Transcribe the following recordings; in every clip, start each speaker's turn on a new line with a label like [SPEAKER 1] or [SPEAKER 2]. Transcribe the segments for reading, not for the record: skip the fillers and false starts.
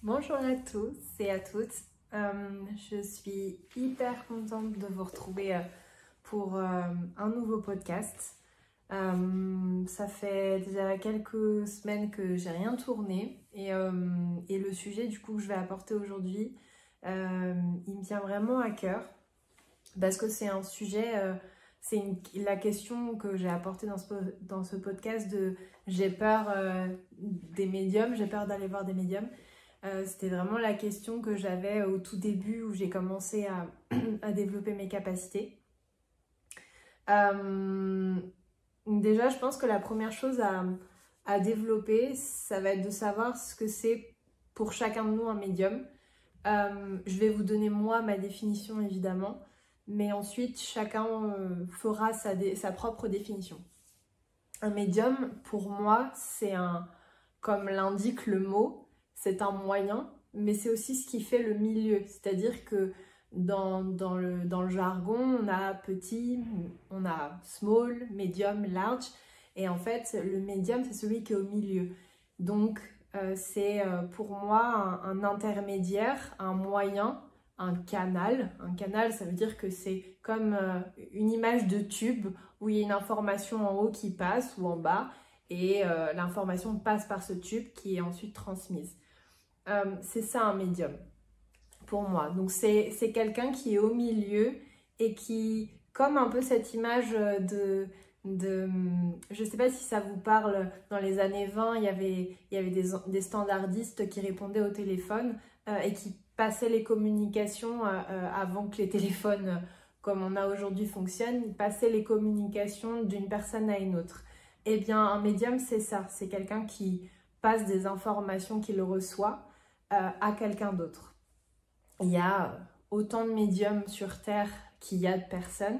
[SPEAKER 1] Bonjour à tous et à toutes. Je suis hyper contente de vous retrouver pour un nouveau podcast. Ça fait déjà quelques semaines que j'ai rien tourné et le sujet du coup que je vais apporter aujourd'hui, il me tient vraiment à cœur parce que c'est un sujet, la question que j'ai apportée dans ce podcast de j'ai peur des médiums, j'ai peur d'aller voir des médiums. C'était vraiment la question que j'avais au tout début où j'ai commencé à développer mes capacités. Déjà, je pense que la première chose à développer, ça va être de savoir ce que c'est pour chacun de nous un médium. Je vais vous donner moi ma définition évidemment, mais ensuite chacun fera sa propre définition. Un médium, pour moi, comme l'indique le mot, c'est un moyen, mais c'est aussi ce qui fait le milieu. C'est-à-dire que dans le jargon, on a petit, on a small, medium, large. Et en fait, le médium, c'est celui qui est au milieu. Donc, c'est pour moi un intermédiaire, un moyen, un canal. Un canal, ça veut dire que c'est comme une image de tube où il y a une information en haut qui passe ou en bas et l'information passe par ce tube qui est ensuite transmise. C'est ça un médium pour moi. Donc c'est quelqu'un qui est au milieu et qui, comme un peu cette image je ne sais pas si ça vous parle, dans les années 20, il y avait des standardistes qui répondaient au téléphone et qui passaient les communications avant que les téléphones comme on a aujourd'hui fonctionnent, ils passaient les communications d'une personne à une autre. Eh bien, un médium, c'est ça, c'est quelqu'un qui passe des informations qu'il reçoit à quelqu'un d'autre. Il y a autant de médiums sur Terre qu'il y a de personnes.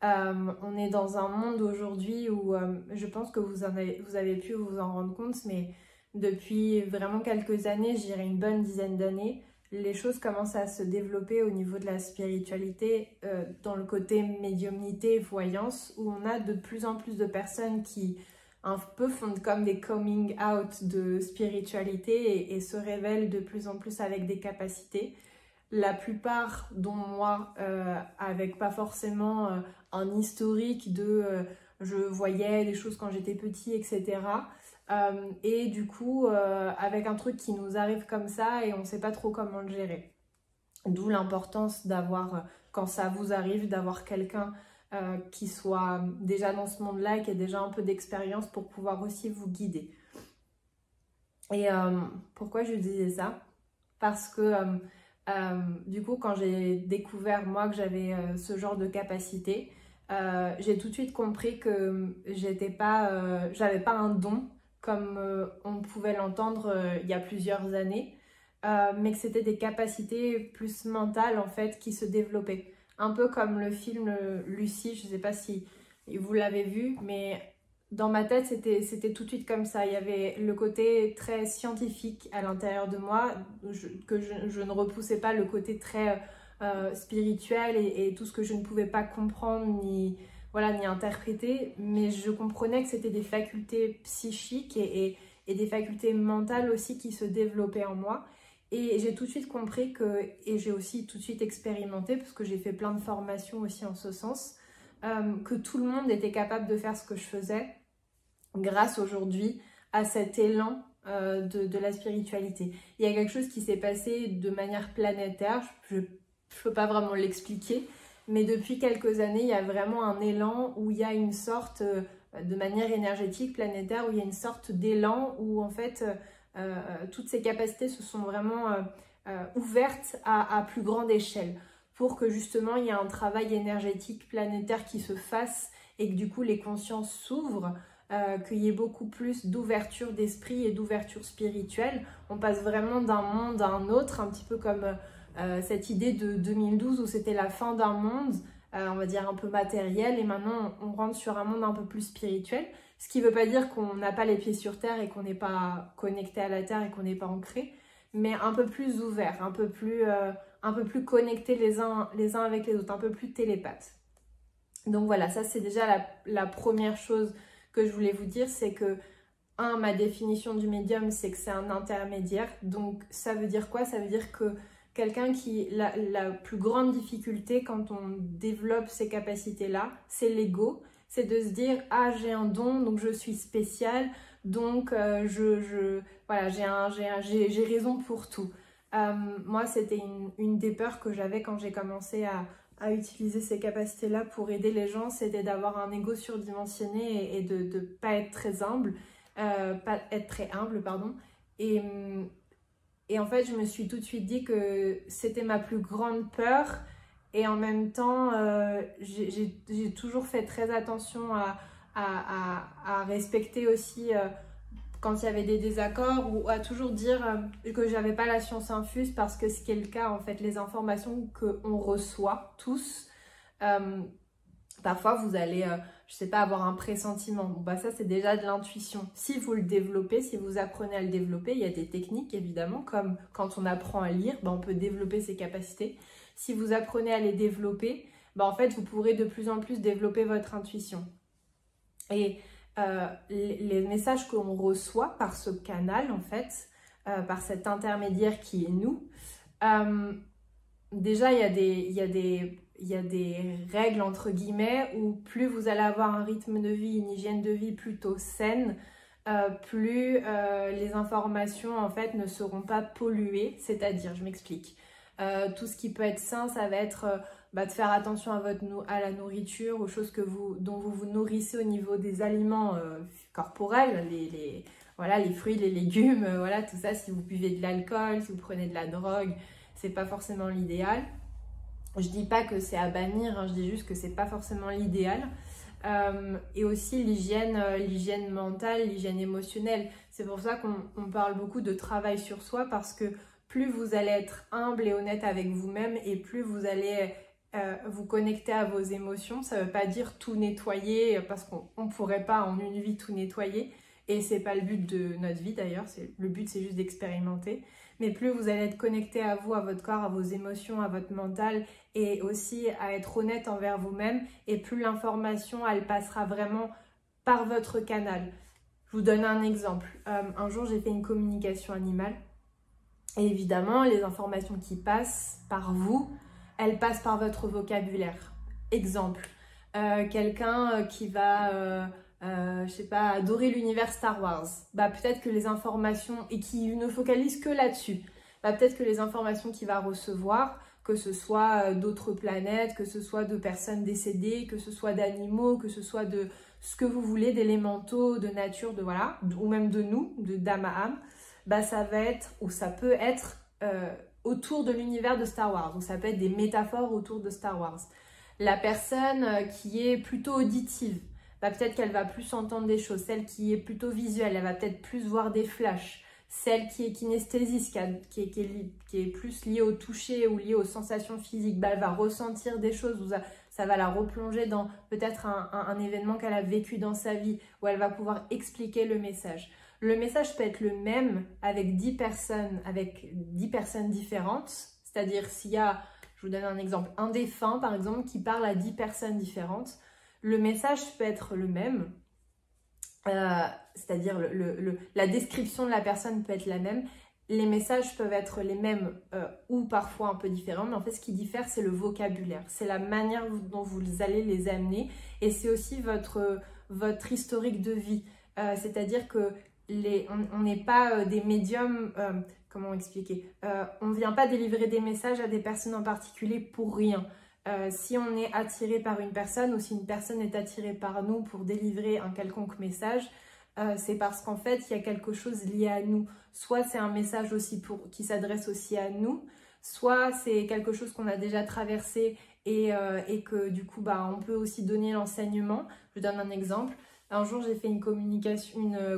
[SPEAKER 1] On est dans un monde aujourd'hui où je pense que vous avez pu vous en rendre compte, mais depuis vraiment quelques années, je dirais une bonne dizaine d'années, les choses commencent à se développer au niveau de la spiritualité, dans le côté médiumnité, voyance, où on a de plus en plus de personnes qui un peu font comme des coming out de spiritualité et se révèlent de plus en plus avec des capacités. La plupart, dont moi, avec pas forcément un historique de je voyais des choses quand j'étais petit, etc. Et du coup, avec un truc qui nous arrive comme ça et on ne sait pas trop comment le gérer. D'où l'importance d'avoir, quand ça vous arrive, d'avoir quelqu'un qui soit déjà dans ce monde-là et qui ait déjà un peu d'expérience pour pouvoir aussi vous guider. Et pourquoi je disais ça? Parce que du coup, quand j'ai découvert moi que j'avais ce genre de capacité, j'ai tout de suite compris que j'avais pas un don comme on pouvait l'entendre il y a plusieurs années, mais que c'était des capacités plus mentales en fait qui se développaient. Un peu comme le film Lucie, je ne sais pas si vous l'avez vu, mais dans ma tête, c'était tout de suite comme ça. Il y avait le côté très scientifique à l'intérieur de moi, je ne repoussais pas le côté très spirituel et tout ce que je ne pouvais pas comprendre ni interpréter, mais je comprenais que c'était des facultés psychiques et des facultés mentales aussi qui se développaient en moi. Et j'ai tout de suite compris et j'ai aussi tout de suite expérimenté, parce que j'ai fait plein de formations aussi en ce sens, que tout le monde était capable de faire ce que je faisais, grâce aujourd'hui à cet élan de la spiritualité. Il y a quelque chose qui s'est passé de manière planétaire, je ne peux pas vraiment l'expliquer, mais depuis quelques années, il y a vraiment un élan où il y a une sorte, de manière énergétique planétaire, où il y a une sorte d'élan où en fait, toutes ces capacités se sont vraiment ouvertes à plus grande échelle, pour que justement il y ait un travail énergétique planétaire qui se fasse et que du coup les consciences s'ouvrent. Qu'il y ait beaucoup plus d'ouverture d'esprit et d'ouverture spirituelle. On passe vraiment d'un monde à un autre, un petit peu comme cette idée de 2012 où c'était la fin d'un monde, on va dire un peu matériel, et maintenant on rentre sur un monde un peu plus spirituel, ce qui ne veut pas dire qu'on n'a pas les pieds sur terre et qu'on n'est pas connecté à la terre et qu'on n'est pas ancré, mais un peu plus ouvert, un peu plus connecté les uns avec les autres, un peu plus télépathe. Donc voilà, ça c'est déjà la première chose que je voulais vous dire, c'est que ma définition du médium, c'est que c'est un intermédiaire. Donc ça veut dire quoi? Ça veut dire que quelqu'un qui... La plus grande difficulté quand on développe ces capacités-là, c'est l'ego. C'est de se dire, ah, j'ai un don, donc je suis spécial, donc voilà, j'ai raison pour tout. Moi, c'était une des peurs que j'avais quand j'ai commencé à utiliser ces capacités-là pour aider les gens, c'était d'avoir un ego surdimensionné et de ne pas être très humble, pas être très humble, pardon. Et en fait, je me suis tout de suite dit que c'était ma plus grande peur. Et en même temps, j'ai toujours fait très attention à respecter aussi quand il y avait des désaccords ou à toujours dire que j'avais pas la science infuse parce que ce qui est le cas, en fait, les informations qu'on reçoit tous, parfois vous allez, je sais pas, avoir un pressentiment. Bon, bah ça c'est déjà de l'intuition. Si vous le développez, si vous apprenez à le développer, il y a des techniques évidemment, comme quand on apprend à lire, bah, on peut développer ses capacités. Si vous apprenez à les développer, bah, en fait vous pourrez de plus en plus développer votre intuition. Et les messages qu'on reçoit par ce canal, en fait, par cet intermédiaire qui est nous, déjà il y a des règles entre guillemets où plus vous allez avoir un rythme de vie, une hygiène de vie plutôt saine, plus les informations en fait ne seront pas polluées. C'est-à-dire, je m'explique, tout ce qui peut être sain, ça va être de faire attention à la nourriture, aux choses dont vous vous nourrissez au niveau des aliments corporels, voilà, les fruits, les légumes, voilà, tout ça. Si vous buvez de l'alcool, si vous prenez de la drogue, c'est pas forcément l'idéal. Je dis pas que c'est à bannir, hein, je dis juste que c'est pas forcément l'idéal. Et aussi l'hygiène mentale, l'hygiène émotionnelle. C'est pour ça qu'on parle beaucoup de travail sur soi, parce que plus vous allez être humble et honnête avec vous-même et plus vous allez vous connecter à vos émotions. Ça ne veut pas dire tout nettoyer, parce qu'on ne pourrait pas en une vie tout nettoyer. Et c'est pas le but de notre vie d'ailleurs, le but c'est juste d'expérimenter. Mais plus vous allez être connecté à vous, à votre corps, à vos émotions, à votre mental et aussi à être honnête envers vous-même, et plus l'information elle passera vraiment par votre canal. Je vous donne un exemple. Un jour j'ai fait une communication animale et évidemment les informations qui passent par vous, elles passent par votre vocabulaire. Exemple, quelqu'un qui va... je sais pas, adorer l'univers Star Wars, bah peut-être que les informations, et qui ne focalise que là-dessus, bah peut-être que les informations qu'il va recevoir, que ce soit d'autres planètes, que ce soit de personnes décédées, que ce soit d'animaux, que ce soit de ce que vous voulez, d'élémentaux, de nature, de voilà, ou même de nous, d'âme à âme, bah ça va être, ou ça peut être autour de l'univers de Star Wars, ou ça peut être des métaphores autour de Star Wars. La personne qui est plutôt auditive, bah, peut-être qu'elle va plus entendre des choses. Celle qui est plutôt visuelle, elle va peut-être plus voir des flashs. Celle qui est kinesthésiste, qui est plus liée au toucher ou liée aux sensations physiques, bah, elle va ressentir des choses. Ça va la replonger dans peut-être un événement qu'elle a vécu dans sa vie, où elle va pouvoir expliquer le message. Le message peut être le même avec 10 personnes différentes. C'est-à-dire s'il y a, je vous donne un exemple, un défunt par exemple qui parle à 10 personnes différentes, le message peut être le même, c'est-à-dire la description de la personne peut être la même, les messages peuvent être les mêmes ou parfois un peu différents, mais en fait ce qui diffère c'est le vocabulaire, c'est la manière dont vous allez les amener, et c'est aussi votre historique de vie, c'est-à-dire que on n'est pas des médiums, comment expliquer, on ne vient pas délivrer des messages à des personnes en particulier pour rien. Si on est attiré par une personne ou si une personne est attirée par nous pour délivrer un quelconque message, c'est parce qu'en fait il y a quelque chose lié à nous. Soit c'est un message aussi qui s'adresse aussi à nous, soit c'est quelque chose qu'on a déjà traversé et que du coup bah, on peut aussi donner l'enseignement. Je donne un exemple. Un jour j'ai fait une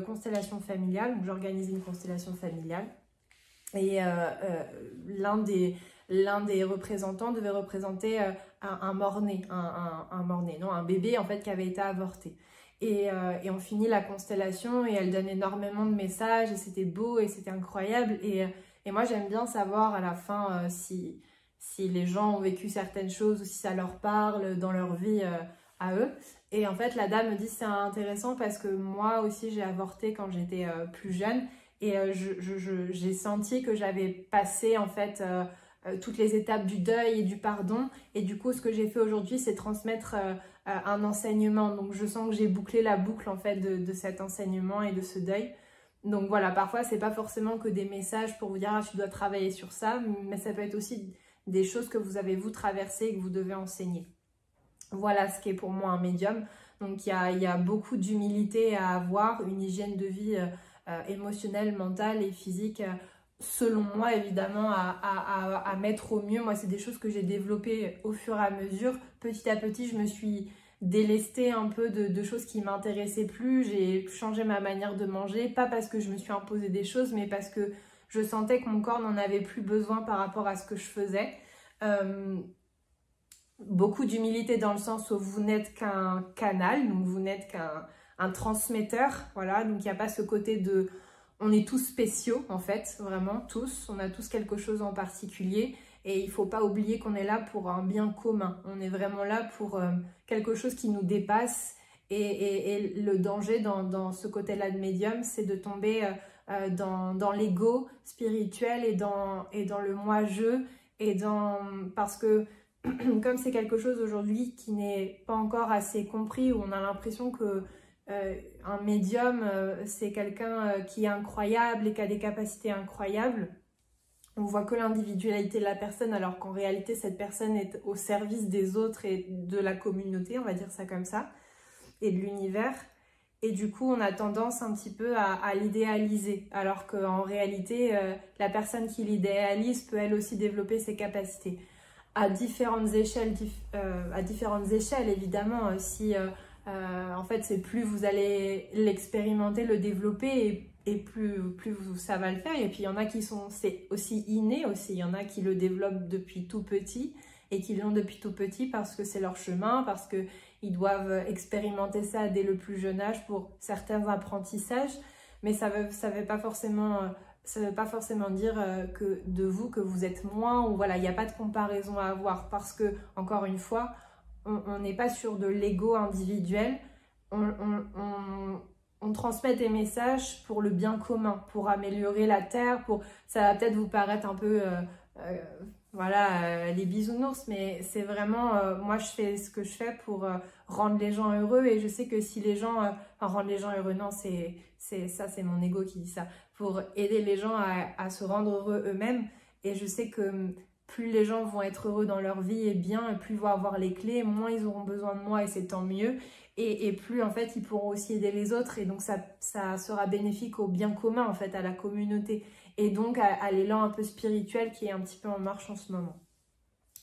[SPEAKER 1] constellation familiale, donc j'organise une constellation familiale et l'un des représentants devait représenter un mort-né, un bébé en fait qui avait été avorté. Et on finit la constellation et elle donne énormément de messages et c'était beau et c'était incroyable. Et moi j'aime bien savoir à la fin si les gens ont vécu certaines choses ou si ça leur parle dans leur vie à eux. Et en fait, la dame me dit c'est intéressant parce que moi aussi j'ai avorté quand j'étais plus jeune et j'ai senti que j'avais passé en fait toutes les étapes du deuil et du pardon. Et du coup, ce que j'ai fait aujourd'hui, c'est transmettre un enseignement. Donc, je sens que j'ai bouclé la boucle en fait de cet enseignement et de ce deuil. Donc voilà, parfois, c'est pas forcément que des messages pour vous dire ah, tu dois travailler sur ça, mais ça peut être aussi des choses que vous avez vous traversées et que vous devez enseigner. Voilà ce qui est pour moi un médium. Donc il y a beaucoup d'humilité à avoir, une hygiène de vie émotionnelle, mentale et physique, selon moi évidemment, à mettre au mieux. Moi, c'est des choses que j'ai développées au fur et à mesure. Petit à petit, je me suis délestée un peu de choses qui ne m'intéressaient plus. J'ai changé ma manière de manger, pas parce que je me suis imposé des choses, mais parce que je sentais que mon corps n'en avait plus besoin par rapport à ce que je faisais. Beaucoup d'humilité dans le sens où vous n'êtes qu'un canal, donc vous n'êtes qu'un transmetteur, voilà, donc il n'y a pas ce côté de on est tous spéciaux en fait, vraiment tous, on a tous quelque chose en particulier et il ne faut pas oublier qu'on est là pour un bien commun, on est vraiment là pour quelque chose qui nous dépasse et le danger dans ce côté-là de médium, c'est de tomber dans l'ego spirituel et dans le moi-je parce que comme c'est quelque chose aujourd'hui qui n'est pas encore assez compris, où on a l'impression que un médium, c'est quelqu'un qui est incroyable et qui a des capacités incroyables. On voit que l'individualité de la personne, alors qu'en réalité, cette personne est au service des autres et de la communauté, on va dire ça comme ça, et de l'univers. Et du coup, on a tendance un petit peu à l'idéaliser, alors qu'en réalité, la personne qui l'idéalise peut elle aussi développer ses capacités. À différentes échelles évidemment, si en fait c'est plus vous allez l'expérimenter, le développer et plus ça va le faire. Et puis il y en a qui c'est aussi inné aussi, il y en a qui le développent depuis tout petit et qui l'ont depuis tout petit parce que c'est leur chemin, parce qu'ils doivent expérimenter ça dès le plus jeune âge pour certains apprentissages, mais ça veut pas forcément dire que de vous que vous êtes moins, ou voilà, il n'y a pas de comparaison à avoir parce que, encore une fois, on n'est pas sur de l'ego individuel, on transmet des messages pour le bien commun, pour améliorer la Terre, ça va peut-être vous paraître un peu, les bisounours, mais c'est vraiment, moi je fais ce que je fais pour rendre les gens heureux, et je sais que si les gens, rendre les gens heureux, non, c'est mon ego qui dit ça, pour aider les gens à se rendre heureux eux-mêmes, et je sais que plus les gens vont être heureux dans leur vie et bien, et plus ils vont avoir les clés, moins ils auront besoin de moi, et c'est tant mieux, et plus en fait ils pourront aussi aider les autres, et donc ça sera bénéfique au bien commun en fait, à la communauté, et donc à l'élan un peu spirituel qui est un petit peu en marche en ce moment.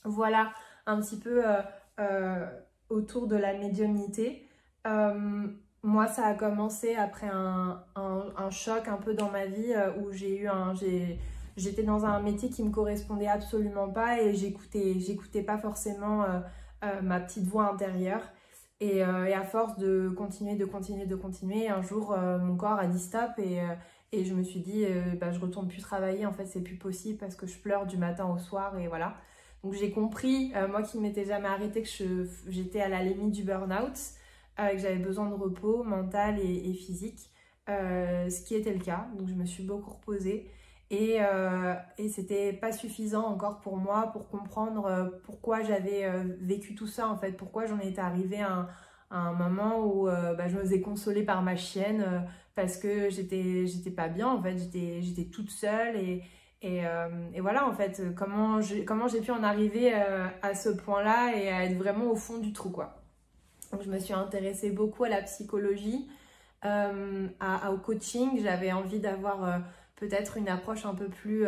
[SPEAKER 1] Voilà un petit peu autour de la médiumnité. Moi, ça a commencé après un choc un peu dans ma vie où j'étais dans un métier qui me correspondait absolument pas, et j'écoutais pas forcément ma petite voix intérieure. Et à force de continuer, un jour mon corps a dit stop, et je me suis dit je retourne plus travailler, en fait c'est plus possible parce que je pleure du matin au soir, et voilà. Donc j'ai compris, moi qui ne m'étais jamais arrêtée, que j'étais à la limite du burn-out, que j'avais besoin de repos mental et physique, ce qui était le cas. Donc je me suis beaucoup reposée, et c'était pas suffisant encore pour moi pour comprendre pourquoi j'avais vécu tout ça en fait, pourquoi j'en étais arrivée à un moment où je me faisais consoler par ma chienne parce que j'étais pas bien en fait, j'étais toute seule, et voilà en fait comment j'ai pu en arriver à ce point-là et à être vraiment au fond du trou quoi. Donc je me suis intéressée beaucoup à la psychologie, au coaching. J'avais envie d'avoir peut-être une approche un peu plus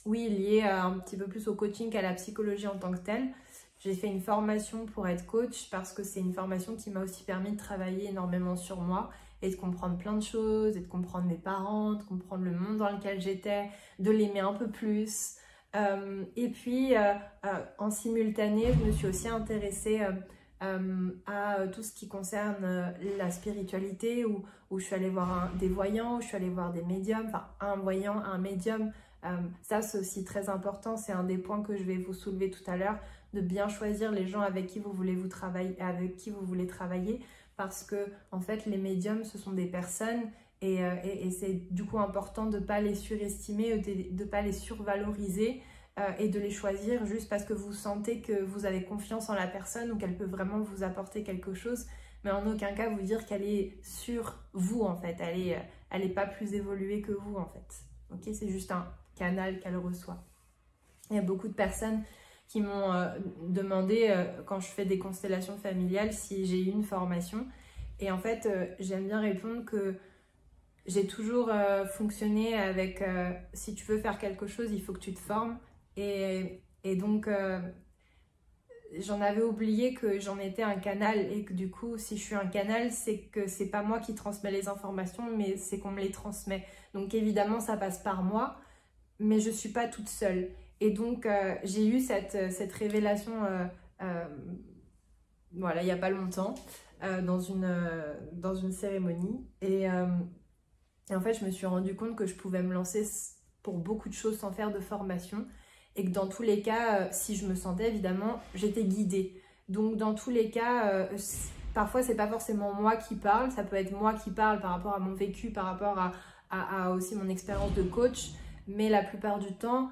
[SPEAKER 1] liée un petit peu plus au coaching qu'à la psychologie en tant que telle. J'ai fait une formation pour être coach parce que c'est une formation qui m'a aussi permis de travailler énormément sur moi et de comprendre plein de choses, et de comprendre mes parents, de comprendre le monde dans lequel j'étais, de l'aimer un peu plus. Et puis, en simultané, je me suis aussi intéressée à tout ce qui concerne la spiritualité, où je suis allée voir des voyants, où je suis allée voir des médiums, enfin un voyant, un médium. Ça c'est aussi très important, c'est un des points que je vais vous soulever tout à l'heure, de bien choisir les gens avec qui vous voulez travailler, parce que en fait les médiums ce sont des personnes et c'est du coup important de ne pas les surestimer, de ne pas les survaloriser et de les choisir juste parce que vous sentez que vous avez confiance en la personne ou qu'elle peut vraiment vous apporter quelque chose, mais en aucun cas vous dire qu'elle est sur vous en fait, elle est pas plus évoluée que vous en fait. Ok, c'est juste un canal qu'elle reçoit. Il y a beaucoup de personnes qui m'ont demandé quand je fais des constellations familiales si j'ai eu une formation, et en fait j'aime bien répondre que j'ai toujours fonctionné avec si tu veux faire quelque chose il faut que tu te formes, et donc j'en avais oublié que j'en étais un canal, et que du coup si je suis un canal c'est que c'est pas moi qui transmets les informations mais c'est qu'on me les transmet, donc évidemment ça passe par moi mais je suis pas toute seule. Et donc j'ai eu cette révélation voilà, il n'y a pas longtemps dans une cérémonie, et en fait je me suis rendu compte que je pouvais me lancer pour beaucoup de choses sans faire de formation, et que dans tous les cas si je me sentais évidemment j'étais guidée, donc dans tous les cas parfois c'est pas forcément moi qui parle, ça peut être moi qui parle par rapport à mon vécu, par rapport à aussi mon expérience de coach. Mais la plupart du temps,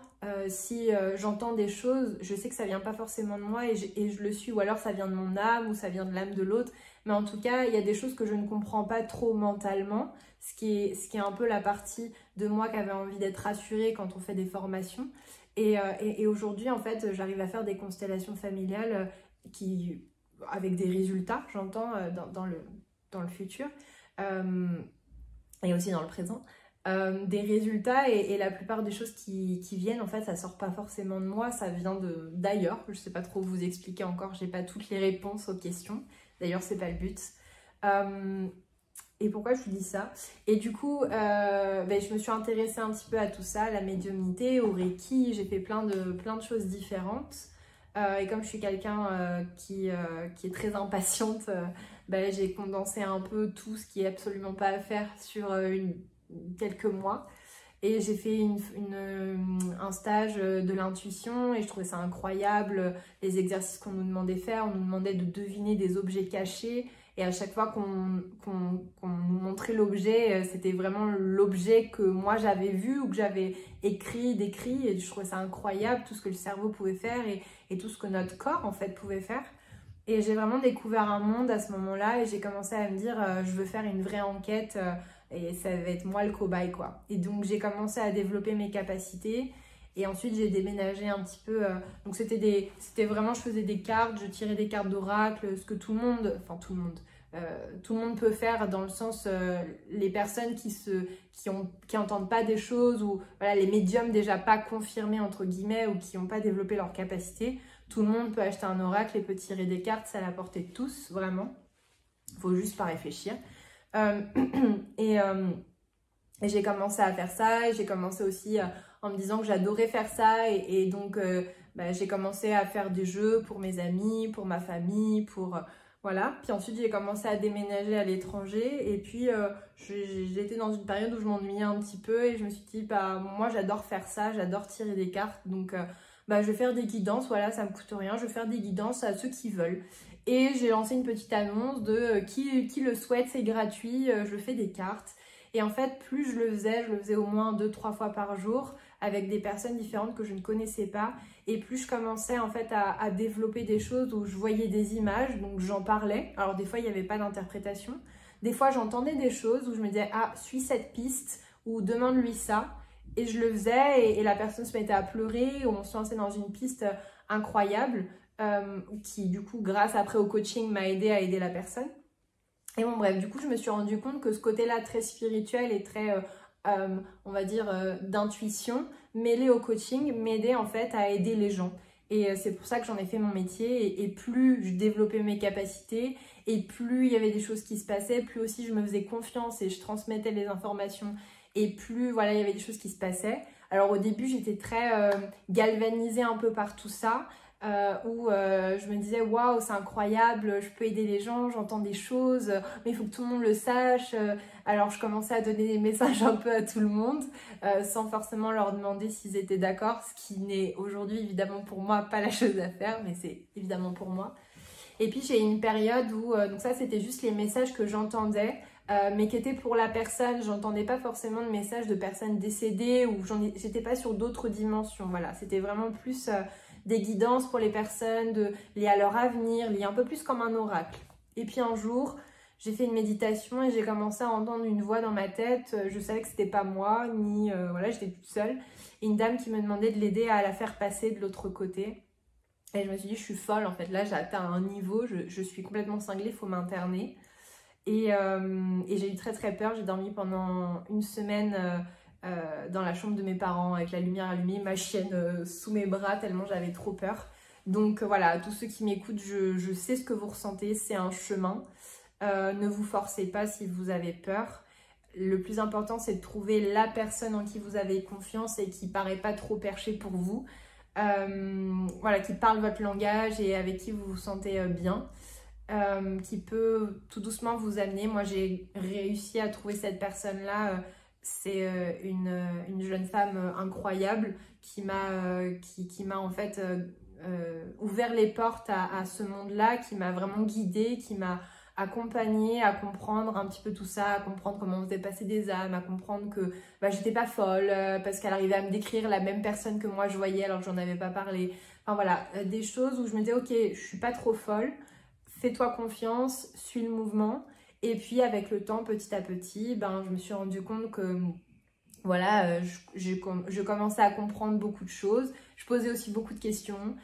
[SPEAKER 1] si j'entends des choses, je sais que ça vient pas forcément de moi et je le suis, ou alors ça vient de mon âme ou ça vient de l'âme de l'autre. Mais en tout cas, il y a des choses que je ne comprends pas trop mentalement, ce qui est un peu la partie de moi qui avait envie d'être rassurée quand on fait des formations. Et aujourd'hui, en fait, j'arrive à faire des constellations familiales avec des résultats, j'entends, dans le futur et aussi dans le présent. Des résultats, et la plupart des choses qui viennent en fait ça sort pas forcément de moi, ça vient d'ailleurs. Je sais pas trop vous expliquer encore, j'ai pas toutes les réponses aux questions, d'ailleurs c'est pas le but. Et pourquoi je vous dis ça? Et du coup je me suis intéressée un petit peu à tout ça, à la médiumnité, au Reiki, j'ai fait plein de choses différentes. Et comme je suis quelqu'un qui est très impatiente, j'ai condensé un peu tout ce qui est absolument pas à faire sur quelques mois, et j'ai fait un stage de l'intuition, et je trouvais ça incroyable, les exercices qu'on nous demandait de faire. On nous demandait de deviner des objets cachés, et à chaque fois qu'on nous montrait l'objet, c'était vraiment l'objet que moi j'avais vu ou que j'avais décrit, et je trouvais ça incroyable tout ce que le cerveau pouvait faire et tout ce que notre corps en fait pouvait faire. Et j'ai vraiment découvert un monde à ce moment-là, et j'ai commencé à me dire je veux faire une vraie enquête et ça va être moi le cobaye quoi. Et donc j'ai commencé à développer mes capacités, et ensuite j'ai déménagé un petit peu. Donc c'était vraiment, je faisais des cartes, je tirais des cartes d'oracle, ce que tout le monde peut faire, dans le sens les personnes qui entendent pas des choses, ou voilà, les médiums déjà pas confirmés entre guillemets, ou qui n'ont pas développé leurs capacités. Tout le monde peut acheter un oracle et peut tirer des cartes, c'est à la portée de tous, vraiment. Il faut juste pas réfléchir. Et j'ai commencé à faire ça, et j'ai commencé aussi en me disant que j'adorais faire ça, et donc j'ai commencé à faire des jeux pour mes amis, pour ma famille, voilà. Puis ensuite j'ai commencé à déménager à l'étranger, et puis j'étais dans une période où je m'ennuyais un petit peu, et je me suis dit moi j'adore faire ça, j'adore tirer des cartes, donc je vais faire des guidances, voilà, ça me coûte rien, je vais faire des guidances à ceux qui veulent. Et j'ai lancé une petite annonce de qui le souhaite, c'est gratuit, je fais des cartes. Et en fait, plus je le faisais au moins 2-3 fois par jour avec des personnes différentes que je ne connaissais pas. Et plus je commençais en fait à développer des choses où je voyais des images, donc j'en parlais. Alors des fois, il n'y avait pas d'interprétation. Des fois, j'entendais des choses où je me disais « Ah, suis cette piste » ou « Demande-lui ça ». Et je le faisais, et la personne se mettait à pleurer, ou on se lançait dans une piste incroyable. Qui du coup grâce après au coaching m'a aidé à aider la personne. Et bon bref, du coup je me suis rendu compte que ce côté-là très spirituel et très on va dire d'intuition mêlé au coaching m'aidait en fait à aider les gens. Et c'est pour ça que j'en ai fait mon métier, et plus je développais mes capacités, et plus il y avait des choses qui se passaient, plus aussi je me faisais confiance et je transmettais les informations, et plus voilà, il y avait des choses qui se passaient. Alors au début j'étais très galvanisée un peu par tout ça. où je me disais waouh, c'est incroyable, je peux aider les gens, j'entends des choses, mais il faut que tout le monde le sache. Alors je commençais à donner des messages un peu à tout le monde sans forcément leur demander s'ils étaient d'accord, ce qui n'est aujourd'hui évidemment pour moi pas la chose à faire, mais c'est évidemment pour moi. Et puis j'ai eu une période où, donc ça c'était juste les messages que j'entendais, mais qui étaient pour la personne. J'entendais pas forcément de messages de personnes décédées ou j'étais pas sur d'autres dimensions. Voilà, c'était vraiment plus des guidances pour les personnes, liées à leur avenir, liées un peu plus comme un oracle. Et puis un jour, j'ai fait une méditation et j'ai commencé à entendre une voix dans ma tête. Je savais que c'était pas moi, ni voilà, j'étais toute seule. Et une dame qui me demandait de l'aider à la faire passer de l'autre côté. Et je me suis dit, je suis folle en fait. Là, j'ai atteint un niveau, je suis complètement cinglée, il faut m'interner. Et j'ai eu très très peur. J'ai dormi pendant une semaine dans la chambre de mes parents avec la lumière allumée, ma chienne sous mes bras tellement j'avais trop peur. Donc voilà, tous ceux qui m'écoutent, je sais ce que vous ressentez, c'est un chemin. Ne vous forcez pas si vous avez peur. Le plus important, c'est de trouver la personne en qui vous avez confiance et qui paraît pas trop perché pour vous. Voilà, qui parle votre langage et avec qui vous vous sentez bien. Qui peut tout doucement vous amener. Moi, j'ai réussi à trouver cette personne-là. C'est une jeune femme incroyable qui m'a en fait ouvert les portes à ce monde-là, qui m'a vraiment guidée, qui m'a accompagnée à comprendre un petit peu tout ça, à comprendre comment on faisait passer des âmes, à comprendre que bah, j'étais pas folle parce qu'elle arrivait à me décrire la même personne que moi je voyais alors que j'en avais pas parlé. Enfin voilà, des choses où je me disais ok, je suis pas trop folle. Fais-toi confiance, suis le mouvement. Et puis avec le temps, petit à petit, ben, je me suis rendu compte que voilà, je commençais à comprendre beaucoup de choses. Je posais aussi beaucoup de questions.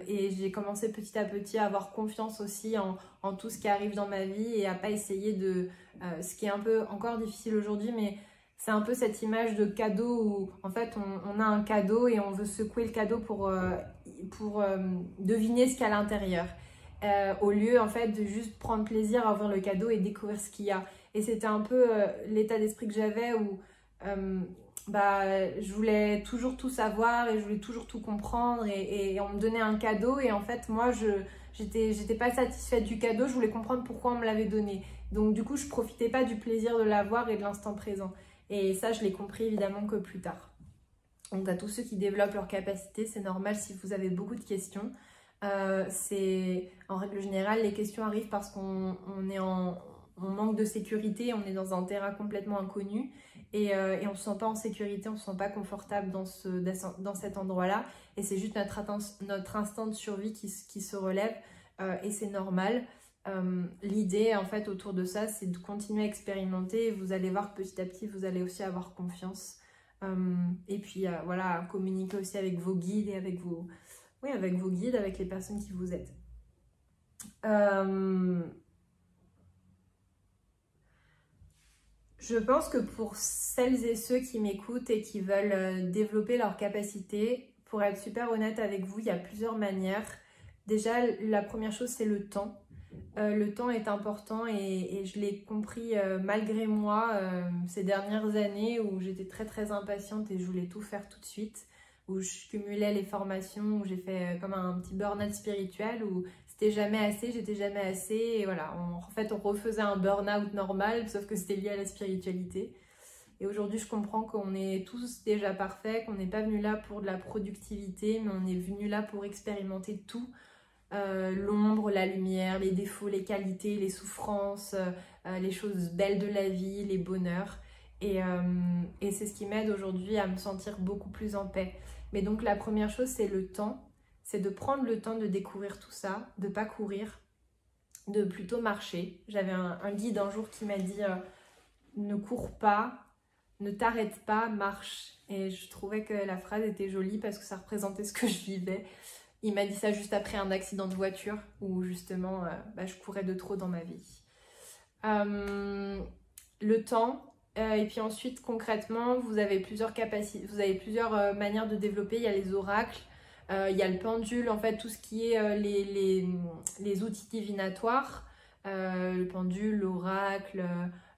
[SPEAKER 1] Et j'ai commencé petit à petit à avoir confiance aussi en tout ce qui arrive dans ma vie et à pas essayer de... ce qui est un peu encore difficile aujourd'hui, mais c'est un peu cette image de cadeau où en fait on a un cadeau et on veut secouer le cadeau pour deviner ce qu'il y a à l'intérieur. Au lieu en fait de juste prendre plaisir à ouvrir le cadeau et découvrir ce qu'il y a. Et c'était un peu l'état d'esprit que j'avais où je voulais toujours tout savoir et je voulais toujours tout comprendre et on me donnait un cadeau et en fait moi j'étais pas satisfaite du cadeau, je voulais comprendre pourquoi on me l'avait donné. Donc du coup je profitais pas du plaisir de l'avoir et de l'instant présent. Et ça je l'ai compris évidemment que plus tard. Donc à tous ceux qui développent leur capacité, c'est normal si vous avez beaucoup de questions. En règle générale, les questions arrivent parce qu'on on manque de sécurité, on est dans un terrain complètement inconnu et on ne se sent pas en sécurité, on ne se sent pas confortable dans cet endroit-là et c'est juste notre instinct de survie qui se relève et c'est normal. L'idée en fait autour de ça, c'est de continuer à expérimenter et vous allez voir que petit à petit, vous allez aussi avoir confiance. Et puis voilà, communiquer aussi avec vos guides et avec vos guides, avec les personnes qui vous aident. Je pense que pour celles et ceux qui m'écoutent et qui veulent développer leur capacité, pour être super honnête avec vous, il y a plusieurs manières. Déjà, la première chose, c'est le temps. Le temps est important et je l'ai compris malgré moi ces dernières années où j'étais très très impatiente et je voulais tout faire tout de suite, où je cumulais les formations, où j'ai fait comme un petit burn-out spirituel où c'était jamais assez, j'étais jamais assez et voilà, en fait on refaisait un burn-out normal sauf que c'était lié à la spiritualité. Et aujourd'hui je comprends qu'on est tous déjà parfaits, qu'on n'est pas venu là pour de la productivité mais on est venu là pour expérimenter tout. L'ombre, la lumière, les défauts, les qualités, les souffrances, les choses belles de la vie, les bonheurs. Et c'est ce qui m'aide aujourd'hui à me sentir beaucoup plus en paix. Mais donc la première chose, c'est le temps. C'est de prendre le temps de découvrir tout ça, de ne pas courir, de plutôt marcher. J'avais un guide un jour qui m'a dit ne cours pas, ne t'arrête pas, marche. Et je trouvais que la phrase était jolie parce que ça représentait ce que je vivais. Il m'a dit ça juste après un accident de voiture où justement je courais de trop dans ma vie. Le temps, et puis ensuite concrètement vous avez plusieurs capacités, vous avez plusieurs manières de développer. Il y a les oracles, il y a le pendule, en fait tout ce qui est les outils divinatoires, le pendule, l'oracle,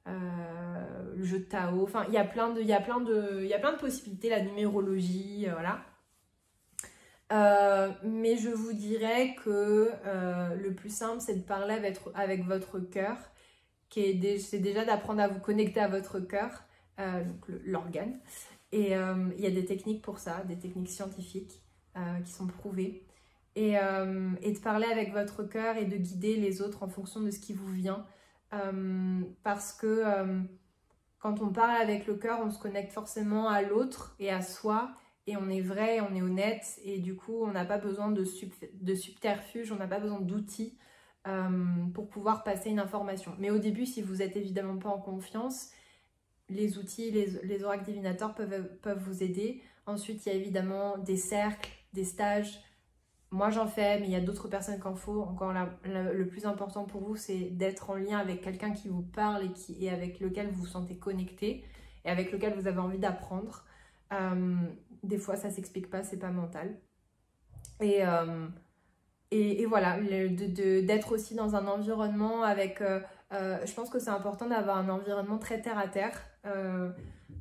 [SPEAKER 1] le jeu de Tao, enfin il y a plein de possibilités, la numérologie, voilà. Mais je vous dirais que le plus simple, c'est de parler avec votre cœur, c'est déjà d'apprendre à vous connecter à votre cœur, donc l'organe. Et il y a des techniques pour ça, des techniques scientifiques qui sont prouvées. Et de parler avec votre cœur et de guider les autres en fonction de ce qui vous vient. Parce que quand on parle avec le cœur, on se connecte forcément à l'autre et à soi. Et on est vrai, on est honnête. Et du coup, on n'a pas besoin de subterfuge, on n'a pas besoin d'outils pour pouvoir passer une information. Mais au début, si vous n'êtes évidemment pas en confiance, les outils, les oracles divinateurs peuvent vous aider. Ensuite, il y a évidemment des cercles, des stages. Moi, j'en fais, mais il y a d'autres personnes qu'il en faut. Encore le plus important pour vous, c'est d'être en lien avec quelqu'un qui vous parle et avec lequel vous vous sentez connecté et avec lequel vous avez envie d'apprendre. Des fois, ça ne s'explique pas, c'est pas mental. Et voilà, d'être aussi dans un environnement avec... je pense que c'est important d'avoir un environnement très terre à terre,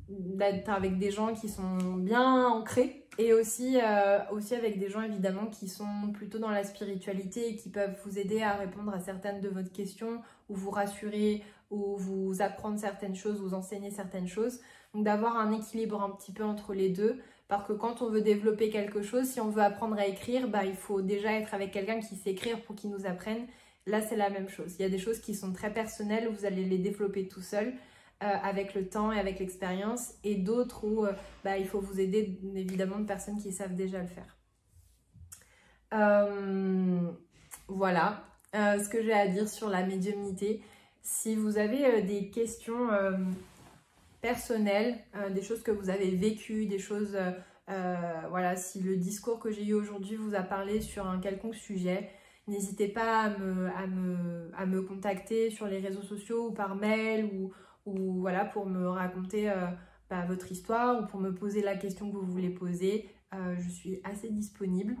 [SPEAKER 1] d'être avec des gens qui sont bien ancrés et aussi avec des gens évidemment qui sont plutôt dans la spiritualité et qui peuvent vous aider à répondre à certaines de vos questions ou vous rassurer ou vous apprendre certaines choses, vous enseigner certaines choses. Donc d'avoir un équilibre un petit peu entre les deux. Parce que quand on veut développer quelque chose, si on veut apprendre à écrire, il faut déjà être avec quelqu'un qui sait écrire pour qu'il nous apprenne. Là, c'est la même chose. Il y a des choses qui sont très personnelles, vous allez les développer tout seul avec le temps et avec l'expérience. Et d'autres où il faut vous aider, évidemment, de personnes qui savent déjà le faire. Voilà ce que j'ai à dire sur la médiumnité. Si vous avez des questions... personnelles, des choses que vous avez vécues, des choses, voilà, si le discours que j'ai eu aujourd'hui vous a parlé sur un quelconque sujet, n'hésitez pas à me contacter sur les réseaux sociaux ou par mail ou voilà, pour me raconter votre histoire ou pour me poser la question que vous voulez poser. Je suis assez disponible.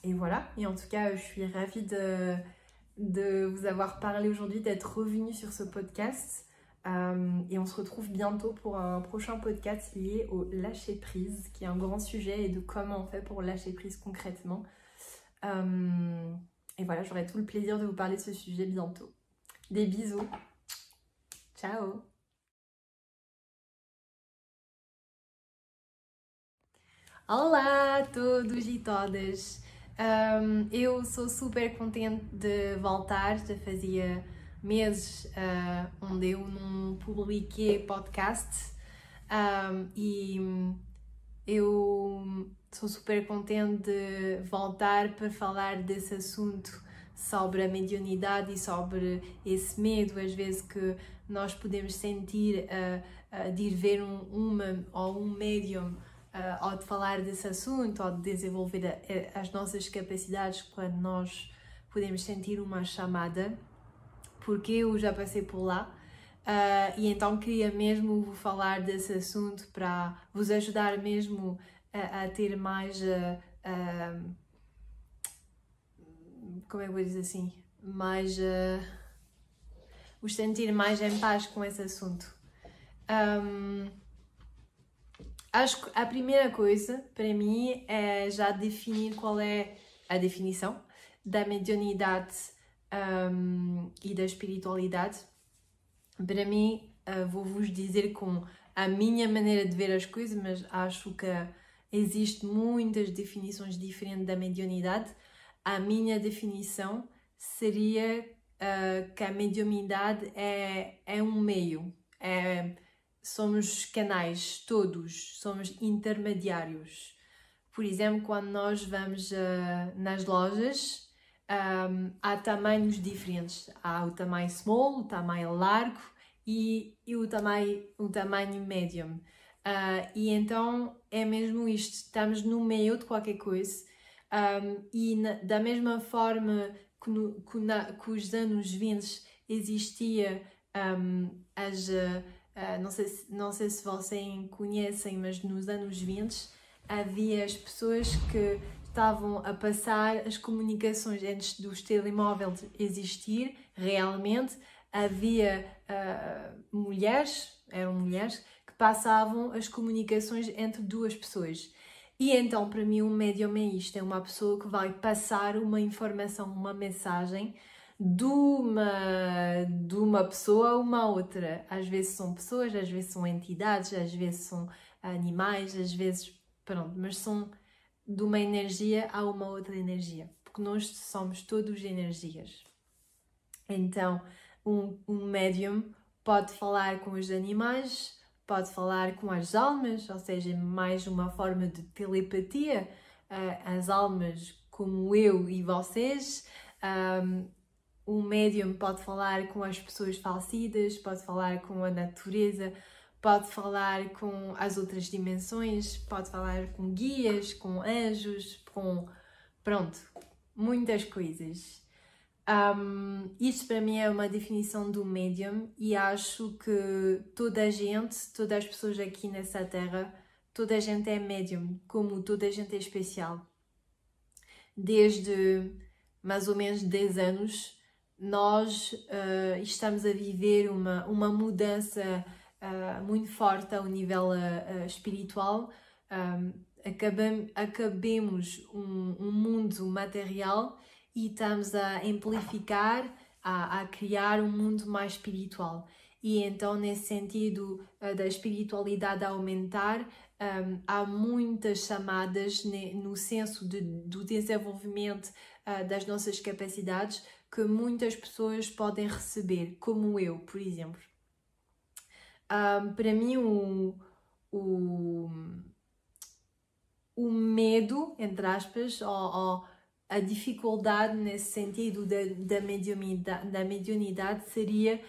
[SPEAKER 1] Et voilà, et en tout cas, je suis ravie de vous avoir parlé aujourd'hui, d'être revenue sur ce podcast. Et on se retrouve bientôt pour un prochain podcast lié au lâcher prise, qui est un grand sujet, et de comment on fait pour lâcher prise concrètement. Et voilà, j'aurai tout le plaisir de vous parler de ce sujet bientôt. Des bisous. Ciao. Olá a todos e todas. Eu sou super contente de voltar, já fazia meses onde eu não publiquei podcast e eu sou super contente de voltar para falar desse assunto sobre a mediunidade e sobre esse medo às vezes que nós podemos sentir de ir ver uma ou um médium ou de falar desse assunto ou de desenvolver as nossas capacidades quando nós podemos sentir uma chamada, porque eu já passei por lá e então queria mesmo falar desse assunto para vos ajudar mesmo a ter mais, como é que eu vou dizer assim, mais, vos sentir mais em paz com esse assunto. Acho que a primeira coisa para mim é já definir qual é a definição da mediunidade e da espiritualidade. Para mim, vou-vos dizer com a minha maneira de ver as coisas, mas acho que existem muitas definições diferentes da mediunidade. A minha definição seria que a mediunidade é um meio, somos canais, todos, somos intermediários. Por exemplo, quando nós vamos nas lojas, há tamanhos diferentes. Há o tamanho small, o tamanho largo e o tamanho medium. E então é mesmo isto, estamos no meio de qualquer coisa da mesma forma que os anos 20 existia não sei se vocês conhecem, mas nos anos 20 havia as pessoas que estavam a passar as comunicações antes dos telemóveis existir realmente. Havia eram mulheres que passavam as comunicações entre duas pessoas E então, para mim, um médium é isto, é uma pessoa que vai passar uma informação, uma mensagem de uma pessoa a uma outra. Às vezes são pessoas, às vezes são entidades, às vezes são animais, às vezes, pronto, mas são de uma energia a uma outra energia, porque nós somos todos energias. Então, um médium pode falar com os animais, pode falar com as almas, ou seja, mais uma forma de telepatia, as almas como eu e vocês. Um médium pode falar com as pessoas falecidas, pode falar com a natureza, pode falar com as outras dimensões, pode falar com guias, com anjos, com... pronto, muitas coisas. Isto para mim é uma definição do médium e acho que toda a gente, todas as pessoas aqui nessa terra, toda a gente é médium, como toda a gente é especial. Desde mais ou menos 10 anos, nós estamos a viver uma mudança muito forte ao nível espiritual. Acabemos um mundo material e estamos a amplificar, a criar um mundo mais espiritual. E então, nesse sentido da espiritualidade a aumentar, há muitas chamadas no senso do desenvolvimento das nossas capacidades que muitas pessoas podem receber, como eu, por exemplo. Para mim, o medo, entre aspas, ou a dificuldade nesse sentido da mediunidade seria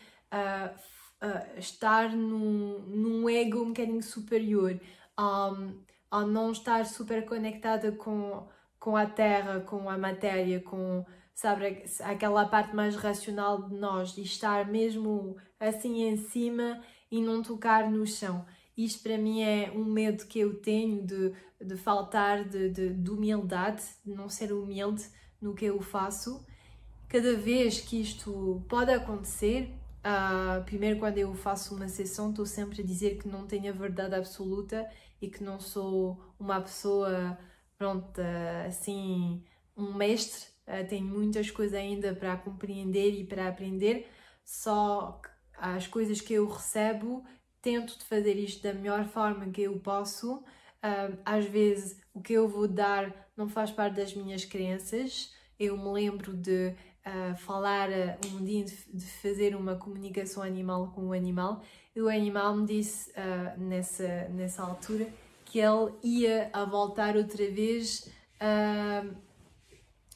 [SPEAKER 1] estar num ego um bocadinho superior, ao não estar super conectada com a terra, com a matéria, com, sabe, aquela parte mais racional de nós, de estar mesmo assim em cima e não tocar no chão. Isto para mim é um medo que eu tenho de faltar de humildade, de não ser humilde no que eu faço. Cada vez que isto pode acontecer, primeiro quando eu faço uma sessão estou sempre a dizer que não tenho a verdade absoluta e que não sou uma pessoa, pronto, assim, um mestre. Tenho muitas coisas ainda para compreender e para aprender, só as coisas que eu recebo tento de fazer isto da melhor forma que eu posso. Às vezes o que eu vou dar não faz parte das minhas crenças. Eu me lembro de falar um dia de fazer uma comunicação animal com um animal e o animal me disse nessa altura que ele ia a voltar outra vez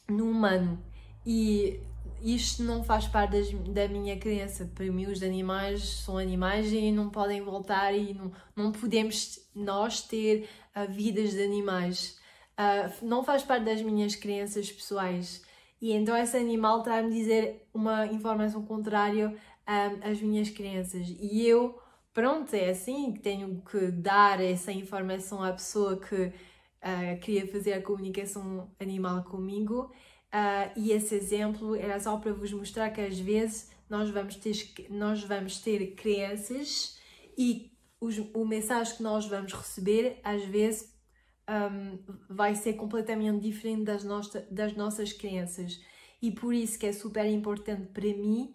[SPEAKER 1] no humano, e isto não faz parte da minha crença. Para mim os animais são animais e não podem voltar e não podemos nós ter vidas de animais. Não faz parte das minhas crenças pessoais. E então esse animal está a me dizer uma informação contrária às minhas crenças. E eu, pronto, é assim que tenho que dar essa informação à pessoa que queria fazer a comunicação animal comigo. E esse exemplo era só para vos mostrar que às vezes nós vamos ter crenças e o mensagem que nós vamos receber às vezes vai ser completamente diferente das nossas crenças. E por isso que é super importante para mim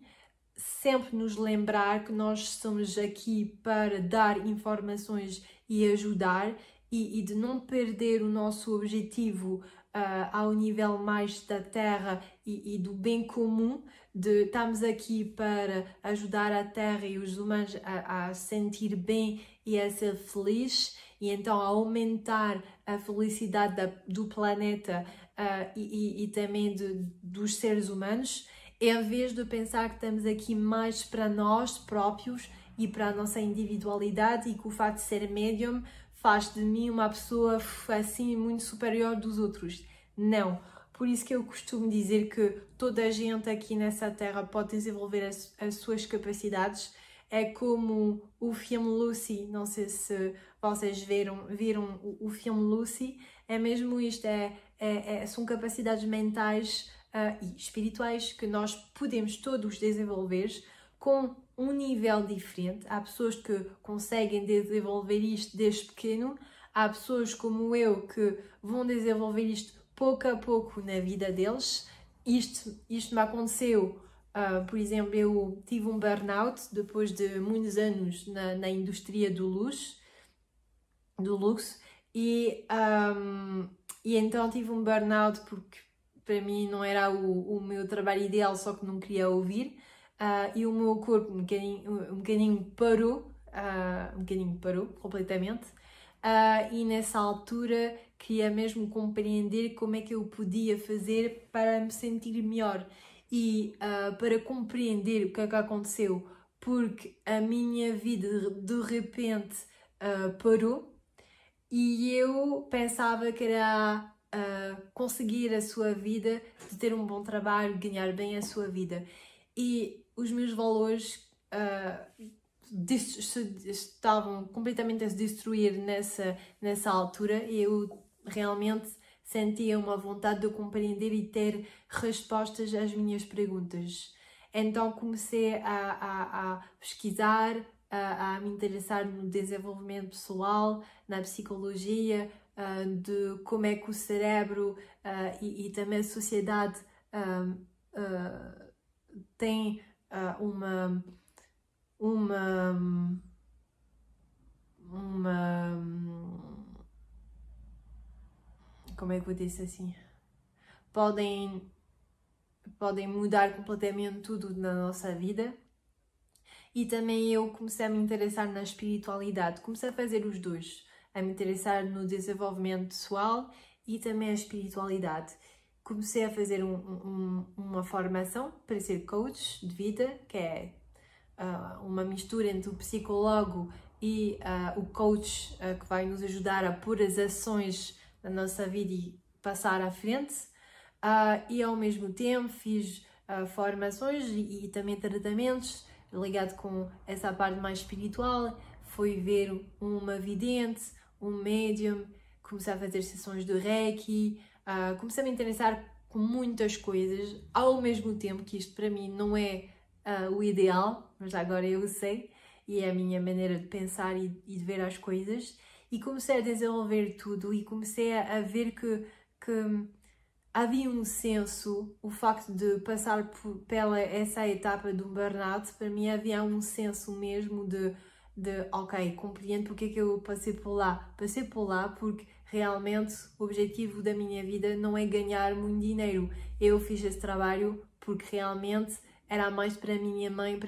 [SPEAKER 1] sempre nos lembrar que nós estamos aqui para dar informações e ajudar, e de não perder o nosso objetivo ao nível mais da terra e do bem comum, de estamos aqui para ajudar a terra e os humanos a sentir bem e a ser felizes, e então a aumentar a felicidade do planeta e também dos seres humanos, em vez de pensar que estamos aqui mais para nós próprios e para a nossa individualidade, e que o facto de ser médium faz de mim uma pessoa assim muito superior dos outros. Não. Por isso que eu costumo dizer que toda a gente aqui nessa terra pode desenvolver as suas capacidades. É como o filme Lucy, não sei se vocês viram o filme Lucy, é mesmo isto, são capacidades mentais e espirituais que nós podemos todos desenvolver com um nível diferente. Há pessoas que conseguem desenvolver isto desde pequeno, há pessoas como eu que vão desenvolver isto pouco a pouco na vida deles. Isto me aconteceu, por exemplo, eu tive um burnout depois de muitos anos na indústria do luxo, e então tive um burnout porque para mim não era o meu trabalho ideal, só que não queria ouvir, e o meu corpo um bocadinho parou completamente, e nessa altura queria mesmo compreender como é que eu podia fazer para me sentir melhor e para compreender o que é que aconteceu, porque a minha vida de repente parou. E eu pensava que era conseguir a sua vida, de ter um bom trabalho, ganhar bem a sua vida. E os meus valores estavam completamente a se destruir nessa altura, e eu realmente sentia uma vontade de compreender e ter respostas às minhas perguntas. Então comecei a pesquisar, a me interessar no desenvolvimento pessoal, na psicologia, de como é que o cérebro e também a sociedade tem uma como é que vou dizer assim? Podem mudar completamente tudo na nossa vida. E também eu comecei a me interessar na espiritualidade. Comecei a fazer os dois, a me interessar no desenvolvimento pessoal e também a espiritualidade. Comecei a fazer uma formação para ser coach de vida, que é uma mistura entre o psicólogo e o coach, que vai nos ajudar a pôr as ações na nossa vida e passar à frente. E ao mesmo tempo fiz formações e também tratamentos ligado com essa parte mais espiritual. Fui ver uma vidente, um médium, comecei a fazer sessões de Reiki, comecei a me interessar com muitas coisas ao mesmo tempo, que isto para mim não é o ideal, mas agora eu sei, e é a minha maneira de pensar e de ver as coisas, e comecei a desenvolver tudo e comecei a ver que havia um senso, o facto de passar pela essa etapa do burnout, para mim havia um senso mesmo de ok, compreendo porque é que eu passei por lá. Passei por lá porque realmente o objetivo da minha vida não é ganhar muito dinheiro. Eu fiz esse trabalho porque realmente era mais para a minha mãe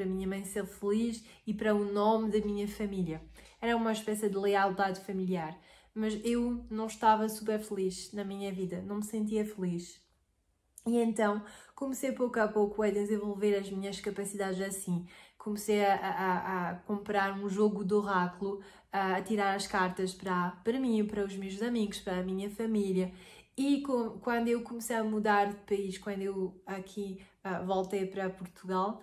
[SPEAKER 1] ser feliz e para o nome da minha família. Era uma espécie de lealdade familiar. Mas eu não estava super feliz na minha vida, não me sentia feliz. E então comecei pouco a pouco a desenvolver as minhas capacidades assim. Comecei a comprar um jogo de oráculo, a tirar as cartas para mim, para os meus amigos, para a minha família. E quando eu comecei a mudar de país, quando eu aqui voltei para Portugal,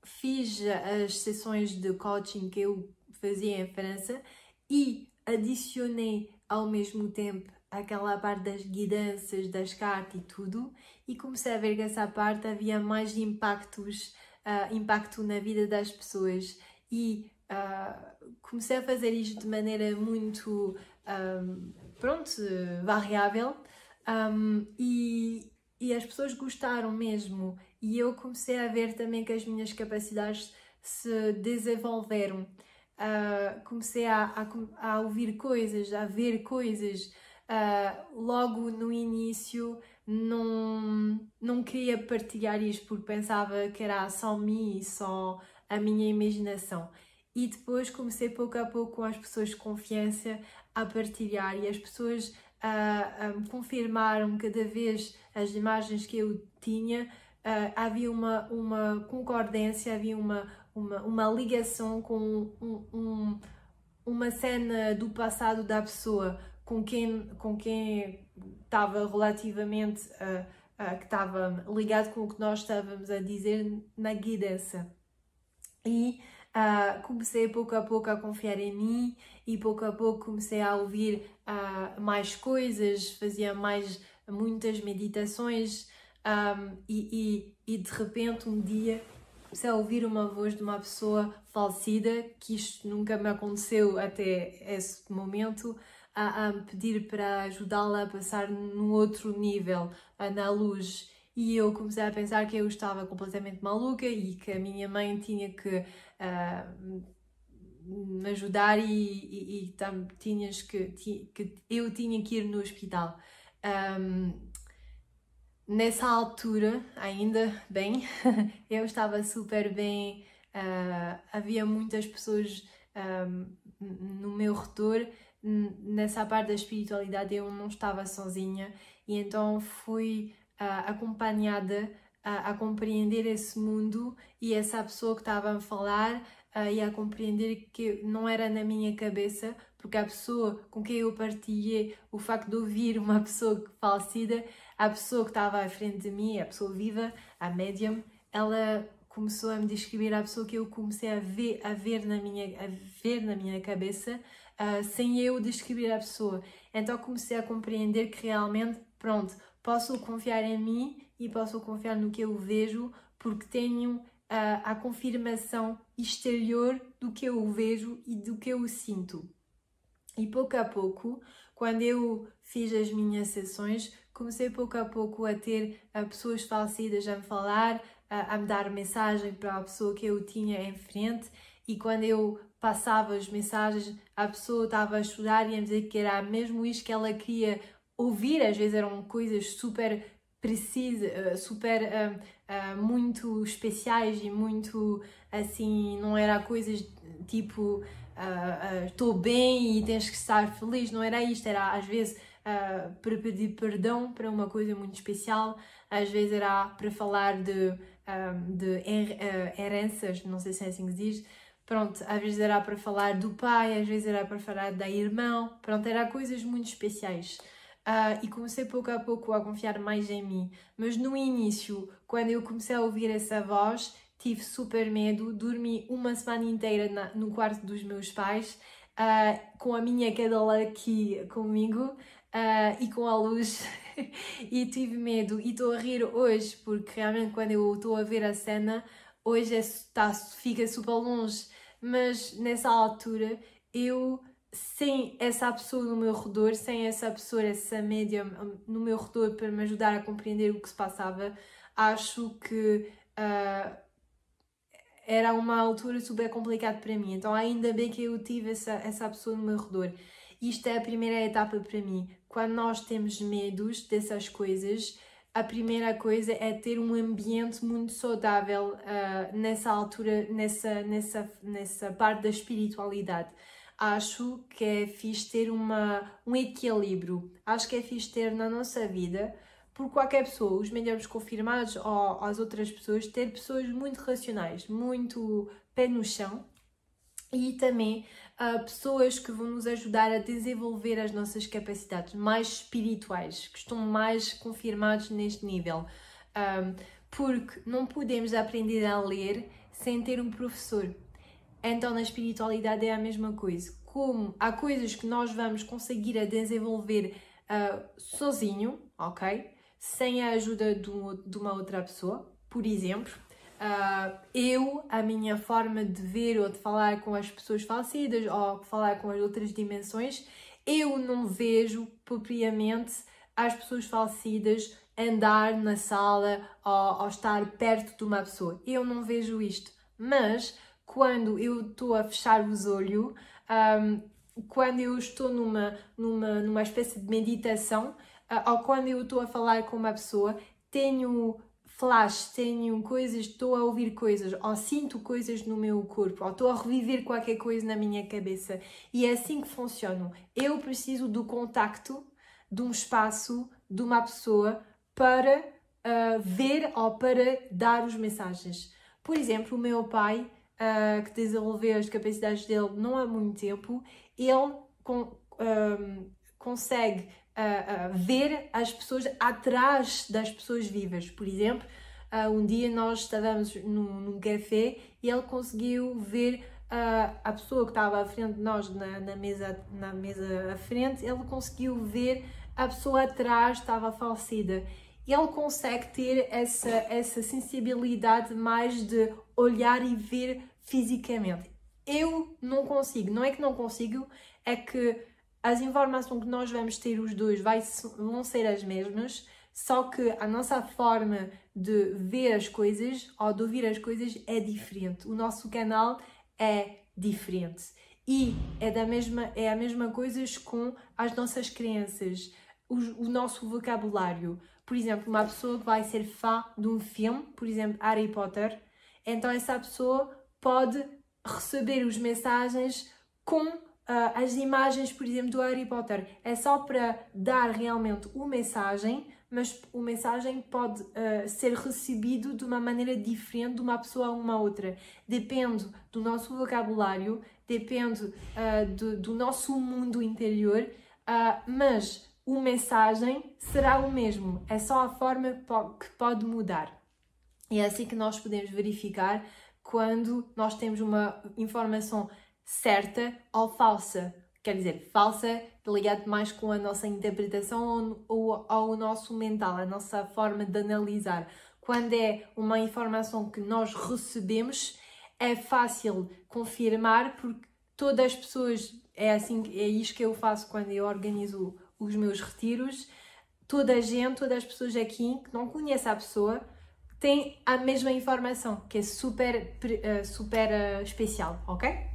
[SPEAKER 1] fiz as sessões de coaching que eu fazia em França e adicionei ao mesmo tempo aquela parte das guidanças, das cartas e tudo, e comecei a ver que essa parte havia mais impacto na vida das pessoas, e comecei a fazer isto de maneira muito variável, e as pessoas gostaram mesmo, e eu comecei a ver também que as minhas capacidades se desenvolveram. Comecei a ouvir coisas, a ver coisas. Logo no início não queria partilhar isto porque pensava que era só mim, só a minha imaginação. E depois comecei pouco a pouco com as pessoas de confiança a partilhar, e as pessoas me confirmaram cada vez as imagens que eu tinha. Havia uma concordância, havia uma ligação com uma cena do passado da pessoa com quem estava relativamente, que estava ligado com o que nós estávamos a dizer na guidança. E comecei pouco a pouco a confiar em mim, e pouco a pouco comecei a ouvir mais coisas, fazia muitas meditações, e de repente um dia comecei a ouvir uma voz de uma pessoa falecida, que isto nunca me aconteceu até esse momento, a me pedir para ajudá-la a passar num outro nível, na luz. E eu comecei a pensar que eu estava completamente maluca e que a minha mãe tinha que me ajudar e que eu tinha que ir no hospital. Nessa altura, ainda bem, eu estava super bem, havia muitas pessoas no meu redor. Nessa parte da espiritualidade eu não estava sozinha e então fui acompanhada a compreender esse mundo e essa pessoa que estava a falar e a compreender que não era na minha cabeça, porque a pessoa com quem eu partilhei o facto de ouvir uma pessoa falecida, a pessoa que estava à frente de mim, a pessoa viva, a médium, ela começou a me descrever a pessoa que eu comecei a ver na minha cabeça, sem eu descrever a pessoa. Então comecei a compreender que realmente, pronto, posso confiar em mim e posso confiar no que eu vejo, porque tenho a confirmação exterior do que eu vejo e do que eu sinto. E pouco a pouco, quando eu fiz as minhas sessões, comecei pouco a pouco a ter pessoas falecidas a me falar, a me dar mensagem para a pessoa que eu tinha em frente, e quando eu passava as mensagens, a pessoa estava a chorar e a me dizer que era mesmo isto que ela queria ouvir. Às vezes eram coisas super precisas, super muito especiais e muito assim, não era coisas tipo estou bem e tens que estar feliz, não era isto, era às vezes para pedir perdão para uma coisa muito especial, às vezes era para falar de heranças, não sei se é assim que se diz, pronto, às vezes era para falar do pai, às vezes era para falar da irmã, pronto, era coisas muito especiais. E comecei pouco a pouco a confiar mais em mim, mas no início, quando eu comecei a ouvir essa voz, tive super medo, dormi uma semana inteira no quarto dos meus pais, com a minha cadela aqui comigo e com a luz e tive medo e estou a rir hoje porque realmente quando eu estou a ver a cena, hoje fica super longe, mas nessa altura eu, sem essa pessoa no meu redor, sem essa pessoa, essa médium no meu redor para me ajudar a compreender o que se passava, acho que era uma altura super complicada para mim. Então ainda bem que eu tive essa pessoa no meu redor. Isto é a primeira etapa para mim. Quando nós temos medos dessas coisas, a primeira coisa é ter um ambiente muito saudável nessa altura, nessa parte da espiritualidade. Acho que é fixe ter um equilíbrio. Acho que é fixe ter na nossa vida, por qualquer pessoa, os médiums confirmados ou as outras pessoas, ter pessoas muito racionais, muito pé no chão, e também pessoas que vão nos ajudar a desenvolver as nossas capacidades mais espirituais, que estão mais confirmados neste nível. Porque não podemos aprender a ler sem ter um professor. Então na espiritualidade é a mesma coisa. Como há coisas que nós vamos conseguir a desenvolver sozinho, ok? Sem a ajuda de uma outra pessoa. Por exemplo, a minha forma de ver ou de falar com as pessoas falecidas ou falar com as outras dimensões, eu não vejo propriamente as pessoas falecidas andar na sala ou estar perto de uma pessoa. Eu não vejo isto. Mas quando eu estou a fechar os olhos, quando eu estou numa espécie de meditação, ou quando eu estou a falar com uma pessoa, tenho flash, tenho coisas, estou a ouvir coisas, ou sinto coisas no meu corpo, ou estou a reviver qualquer coisa na minha cabeça. E é assim que funciona. Eu preciso do contacto, de um espaço, de uma pessoa para ver ou para dar as mensagens. Por exemplo, o meu pai, que desenvolveu as capacidades dele não há muito tempo, ele consegue ver as pessoas atrás das pessoas vivas. Por exemplo, um dia nós estávamos num café e ele conseguiu ver a pessoa que estava à frente de nós na mesa à frente, ele conseguiu ver a pessoa atrás, estava falecida. ele consegue ter essa sensibilidade mais de olhar e ver fisicamente. Eu não consigo, não é que não consigo, é que as informações que nós vamos ter os dois vão ser as mesmas, só que a nossa forma de ver as coisas ou de ouvir as coisas é diferente. O nosso canal é diferente. E é a mesma coisa com as nossas crenças, o nosso vocabulário. Por exemplo, uma pessoa que vai ser fã de um filme, por exemplo, Harry Potter, então essa pessoa pode receber as mensagens com as imagens, por exemplo, do Harry Potter. É só para dar realmente uma mensagem, mas a mensagem pode ser recebido de uma maneira diferente de uma pessoa a uma outra. Depende do nosso vocabulário, depende do nosso mundo interior, mas a mensagem será o mesmo. É só a forma que pode mudar. E é assim que nós podemos verificar quando nós temos uma informação certa ou falsa. Quer dizer, falsa ligado mais com a nossa interpretação ou ao nosso mental, a nossa forma de analisar. Quando é uma informação que nós recebemos, é fácil confirmar, porque todas as pessoas, é isto que eu faço quando eu organizo os meus retiros. Todas as pessoas aqui que não conhecem a pessoa, tem a mesma informação, que é super especial, ok?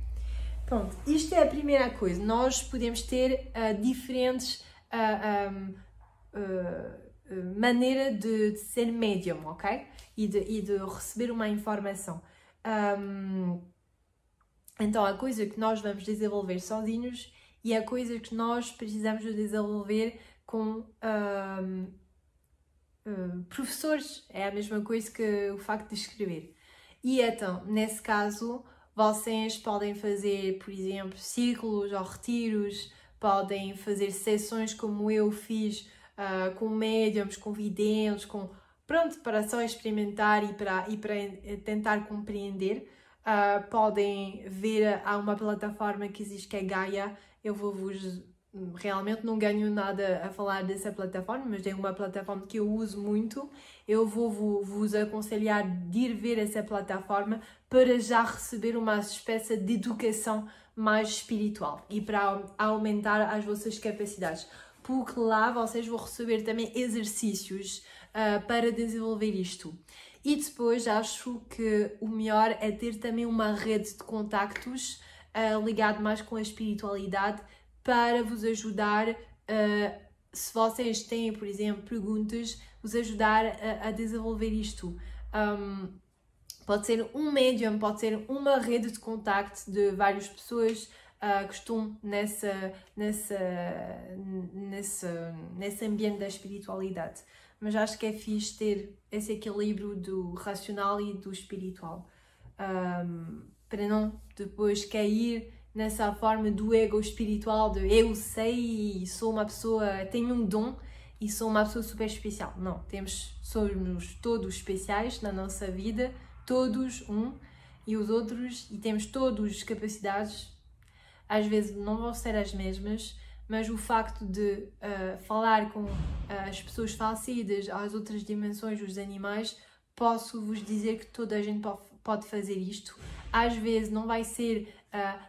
[SPEAKER 1] Pronto, isto é a primeira coisa. Nós podemos ter diferentes maneiras de ser médium, ok? E de receber uma informação. Então, há coisa que nós vamos desenvolver sozinhos e há coisa que nós precisamos de desenvolver com professores. É a mesma coisa que o facto de escrever. E então, nesse caso, vocês podem fazer, por exemplo, círculos ou retiros, podem fazer sessões como eu fiz com médiums, com videntes, pronto, para só experimentar e para tentar compreender. Podem ver, há uma plataforma que existe que é Gaia. Realmente não ganho nada a falar dessa plataforma, mas é uma plataforma que eu uso muito. Eu vos aconselhar de ir ver essa plataforma para já receber uma espécie de educação mais espiritual e para aumentar as vossas capacidades. Porque lá vocês vão receber também exercícios para desenvolver isto. E depois acho que o melhor é ter também uma rede de contactos ligado mais com a espiritualidade, para vos ajudar, se vocês têm, por exemplo, perguntas, vos ajudar a desenvolver isto. Pode ser um médium, pode ser uma rede de contacto de várias pessoas que estão nesse ambiente da espiritualidade. Mas acho que é fixe ter esse equilíbrio do racional e do espiritual, para não depois cair nessa forma do ego espiritual, de eu sei e sou uma pessoa, tenho um dom e sou uma pessoa super especial. Não, somos todos especiais na nossa vida, todos e os outros, e temos todos capacidades, às vezes não vão ser as mesmas, mas o facto de falar com as pessoas falecidas, as outras dimensões, os animais, posso vos dizer que toda a gente pode fazer isto. Às vezes não vai ser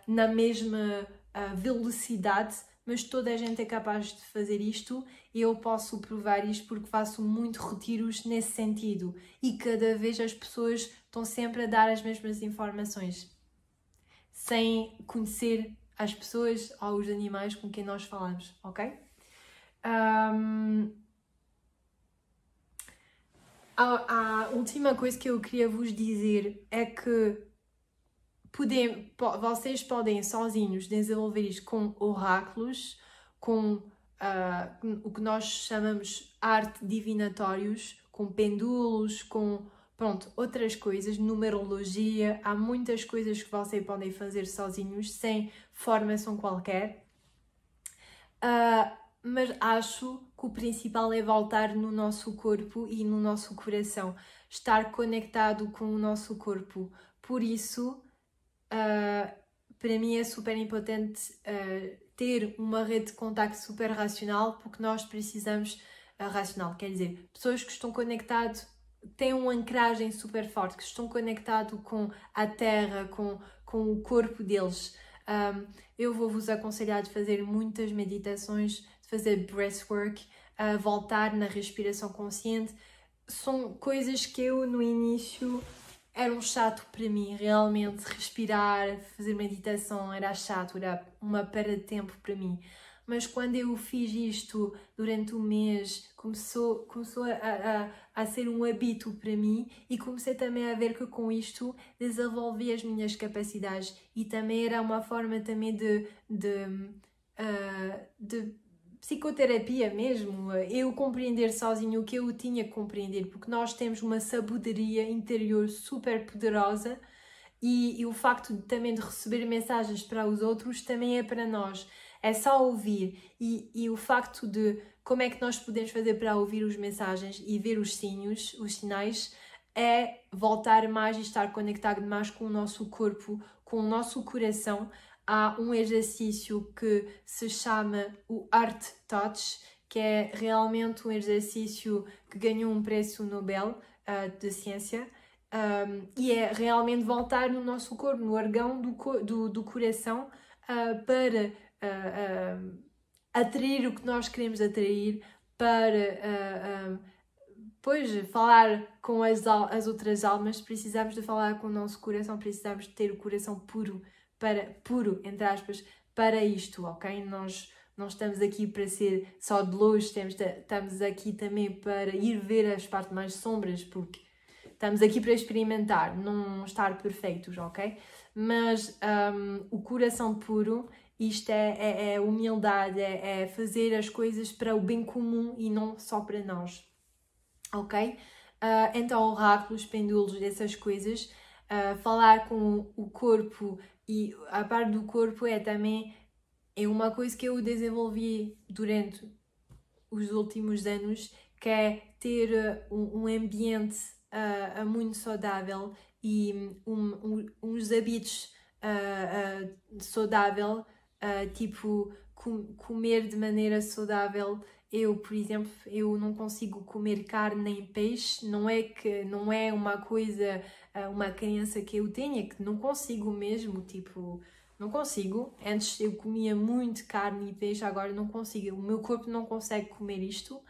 [SPEAKER 1] na mesma velocidade, mas toda a gente é capaz de fazer isto e eu posso provar isto porque faço muito retiros nesse sentido e cada vez as pessoas estão sempre a dar as mesmas informações sem conhecer as pessoas ou os animais com quem nós falamos, ok? A última coisa que eu queria vos dizer é que vocês podem sozinhos desenvolver isto com oráculos, com o que nós chamamos arte divinatórios, com pêndulos, com outras coisas, numerologia. Há muitas coisas que vocês podem fazer sozinhos, sem formação qualquer. Mas acho que o principal é voltar no nosso corpo e no nosso coração, estar conectado com o nosso corpo. Por isso, para mim é super importante ter uma rede de contacto super racional, porque nós precisamos racional. Quer dizer, pessoas que estão conectadas, têm uma ancragem super forte, que estão conectados com a terra, com o corpo deles. Eu vou-vos aconselhar de fazer muitas meditações, de fazer breathwork, voltar na respiração consciente. São coisas que eu no início era chato para mim, realmente respirar, fazer meditação era chato, era uma perda de tempo para mim. Mas quando eu fiz isto durante um mês, começou a ser um hábito para mim e comecei também a ver que com isto desenvolvi as minhas capacidades e também era uma forma também de psicoterapia mesmo, eu compreender sozinho o que eu tinha que compreender, porque nós temos uma sabedoria interior super poderosa e o facto também de receber mensagens para os outros também é para nós. É só ouvir e o facto de como é que nós podemos fazer para ouvir as mensagens e ver os sinais, é voltar mais e estar conectado mais com o nosso corpo, com o nosso coração. Há um exercício que se chama o Art Touch, que é realmente um exercício que ganhou um prémio Nobel de ciência, e é realmente voltar no nosso corpo, no órgão do coração, para atrair o que nós queremos atrair, para pois, falar com as outras almas. Precisamos de falar com o nosso coração, precisamos de ter o coração puro, entre aspas, para isto, ok? Nós não estamos aqui para ser só de luz, estamos aqui também para ir ver as partes mais sombras, porque estamos aqui para experimentar, não estar perfeitos, ok? Mas o coração puro, isto é humildade, é fazer as coisas para o bem comum e não só para nós, ok? Então, oráculos, pêndulos, essas coisas, falar com o corpo, e a parte do corpo é uma coisa que eu desenvolvi durante os últimos anos, que é ter um ambiente muito saudável e uns hábitos saudável, tipo comer de maneira saudável. Eu, por exemplo, eu não consigo comer carne nem peixe, não é uma coisa, uma crença que eu tenha, que não consigo mesmo, tipo, não consigo. Antes eu comia muito carne e peixe, agora não consigo, o meu corpo não consegue comer isto.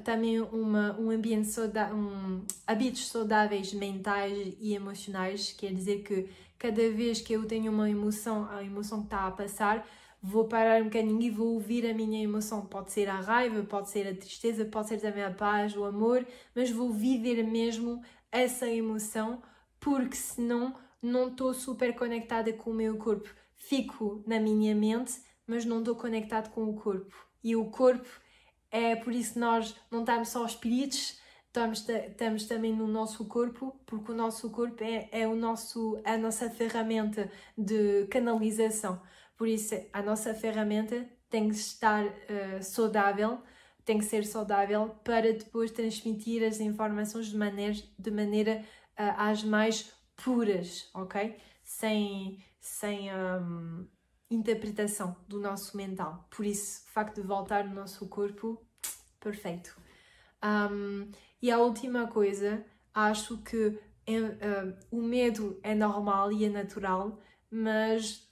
[SPEAKER 1] Também um ambiente saudável, hábitos saudáveis mentais e emocionais, quer dizer que cada vez que eu tenho uma emoção, a emoção que está a passar, vou parar um bocadinho e vou ouvir a minha emoção. Pode ser a raiva, pode ser a tristeza, pode ser também a paz, o amor, mas vou viver mesmo essa emoção, porque senão não estou super conectada com o meu corpo. Fico na minha mente, mas não estou conectada com o corpo. E o corpo é por isso que nós não estamos só espíritos, estamos também no nosso corpo, porque o nosso corpo é a nossa ferramenta de canalização. Por isso, a nossa ferramenta tem que estar saudável, tem que ser saudável para depois transmitir as informações de maneira às mais puras, ok? Sem interpretação do nosso mental. Por isso, o facto de voltar no nosso corpo, perfeito. E a última coisa, acho que o medo é normal e é natural, mas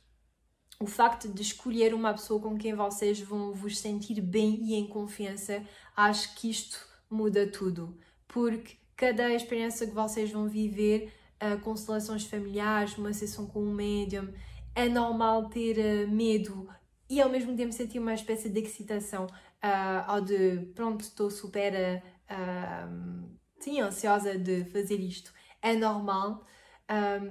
[SPEAKER 1] o facto de escolher uma pessoa com quem vocês vão vos sentir bem e em confiança, acho que isto muda tudo. Porque cada experiência que vocês vão viver, constelações familiares, uma sessão com um médium, é normal ter medo e ao mesmo tempo sentir uma espécie de excitação, ou de, pronto, estou super ansiosa de fazer isto. É normal.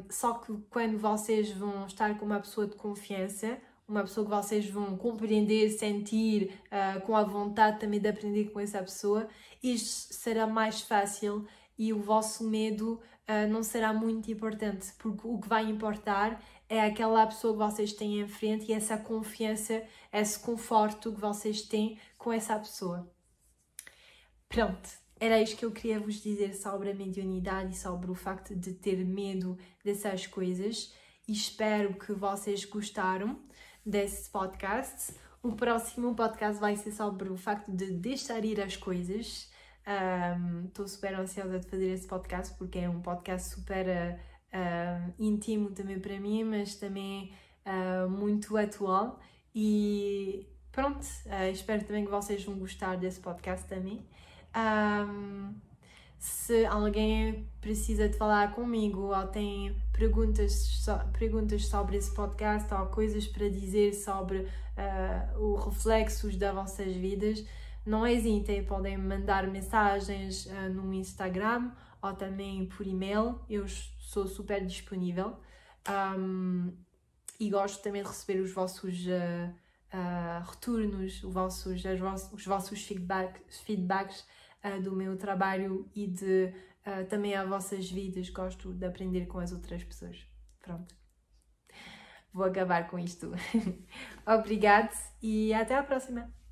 [SPEAKER 1] Só que quando vocês vão estar com uma pessoa de confiança, uma pessoa que vocês vão compreender, sentir, com a vontade também de aprender com essa pessoa, isto será mais fácil e o vosso medo não será muito importante, porque o que vai importar é aquela pessoa que vocês têm em frente e essa confiança, esse conforto que vocês têm com essa pessoa. Pronto. Era isto que eu queria vos dizer sobre a mediunidade e sobre o facto de ter medo dessas coisas. E espero que vocês gostaram desse podcast. O próximo podcast vai ser sobre o facto de deixar ir as coisas. Estou super ansiosa de fazer esse podcast porque é um podcast super íntimo também para mim, mas também muito atual. E pronto, espero também que vocês vão gostar desse podcast também. Se alguém precisa de falar comigo ou tem perguntas sobre esse podcast ou coisas para dizer sobre os reflexos das vossas vidas, não hesitem, podem mandar mensagens no Instagram ou também por e-mail, eu sou super disponível e gosto também de receber os vossos retornos, os vossos feedbacks do meu trabalho e de também as vossas vidas. Gosto de aprender com as outras pessoas. Pronto. Vou acabar com isto. Obrigado e até à próxima!